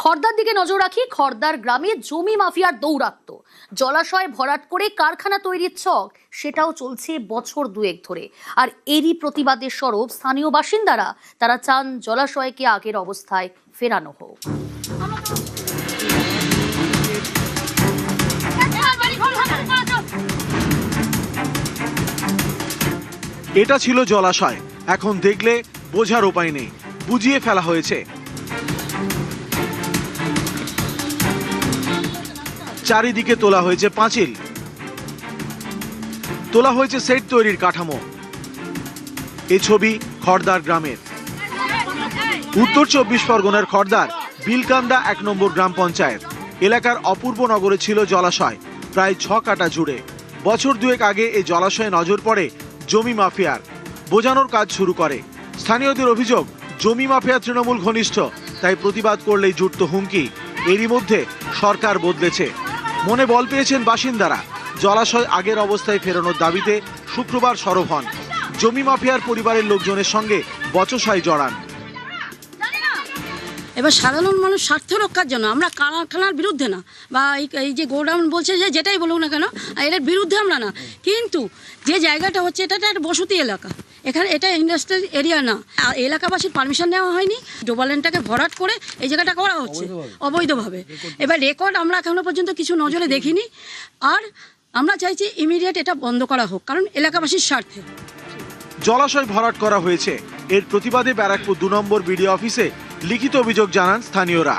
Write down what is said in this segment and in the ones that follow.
খড়দার দিকে নজর রাখি। খড়দার গ্রামে জমি মাফিয়ার দৌরাত্ম্য, জলাশয় ভরাট করে কারখানা তৈরির ছক, সেটাও চলছে বছর দুয়েক ধরে। আর এরই প্রতিবাদের স্বরূপ স্থানীয় বাসিন্দারা, তারা চান জলাশয়কে আগের অবস্থায় ফেরানো হোক। এটা ছিল জলাশয়, এখন দেখলে বোঝার উপায় নেই, বুঝিয়ে ফেলা হয়েছে। চারিদিকে তোলা হয়েছে পাঁচিল, তোলা হয়েছে সেট তৈরির কাঠামো। এই ছবি খড়দার গ্রামের। উত্তর 24 পরগনার খড়দার বিলকান্দা 1 নম্বর গ্রাম পঞ্চায়েত এলাকার অপূর্ব নগরে ছিল জলাশয়, প্রায় 6 কাঠা জুড়ে। বছর দুয়েক আগে এই জলাশয়ে নজর পড়ে জমি মাফিয়ার, বোঝানোর কাজ শুরু করে। স্থানীয়দের অভিযোগ, জমি মাফিয়া তৃণমূল ঘনিষ্ঠ, তাই প্রতিবাদ করলেই জুটত হুমকি। এরই মধ্যে সরকার বদলেছে, মনে বল পেয়েছেন বাসিন্দারা। জলাশয় আগের অবস্থায় ফেরানোর দাবিতে শুক্রবার সরব হন। জমি মাফিয়ার পরিবারের লোকজনের সঙ্গে বচসায় জড়ান। এবার সাধারণ মানুষ স্বার্থ রক্ষার জন্য, আমরা কারখানার বিরুদ্ধে না, বা এই যে গোডাউন বলছে যে যেটাই বলুক না কেন, এর বিরুদ্ধে আমরা না, কিন্তু যে জায়গাটা হচ্ছে এটা একটা বসতি এলাকা, এখানে এটা ইন্ডাস্ট্রিয়াল এরিয়া না। এলাকাবাসীর পারমিশন নেওয়া হয়নি, ডোবাল্যান্ডটাকে ভরাট করে এই জায়গাটা করা হচ্ছে অবৈধভাবে। এবার রেকর্ড আমরা এখনো পর্যন্ত কিছু নজরে দেখিনি। আর আমরা চাইছি ইমিডিয়েট এটা বন্ধ করা হোক, কারণ এলাকাবাসীর স্বার্থে। জলাশয় ভরাট করা হয়েছে, এর প্রতিবাদে ব্যারাকপুর 2 নম্বর বিডিও অফিসে লিখিত অভিযোগ জানান স্থানীয়রা।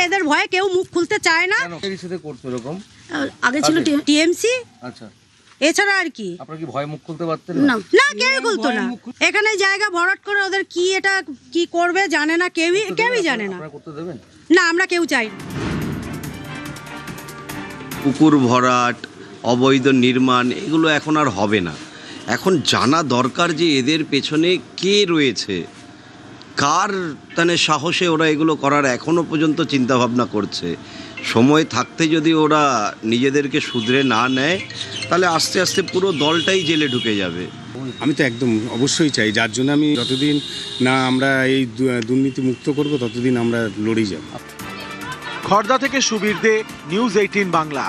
এদের ভয়ে কেউ মুখ খুলতে চায় না। আগে ছিল টিএমসি, আচ্ছা, এছাড়া আর কি। আপনারা কি ভয় মুখ খুলতে পারতেন না? না, কেউ খুলতো না। এখানে জায়গা ভরাট করে ওদের কি এটা কি করবে জানে না, কেউই জানে না। আপনারা করতে দেবেন না, আমরা কেউ চাই না। পুকুর ভরাট, অবৈধ নির্মাণ, এগুলো এখন আর হবে না। এখন জানা দরকার যে এদের পেছনে কে রয়েছে, কার সাহসে ওরা এগুলো করার এখনো পর্যন্ত চিন্তা ভাবনা করছে। সময় থাকতে যদি ওরা নিজেদেরকে শুধরে না নেয়, তাহলে আস্তে আস্তে পুরো দলটাই জেলে ঢুকে যাবে। আমি তো একদম অবশ্যই চাই, যার জন্য আমি যতদিন না আমরা এই দুর্নীতি মুক্ত করব ততদিন আমরা লড়েই যাব। খড়দা থেকে সুবীর দে, নিউজ 18 বাংলা।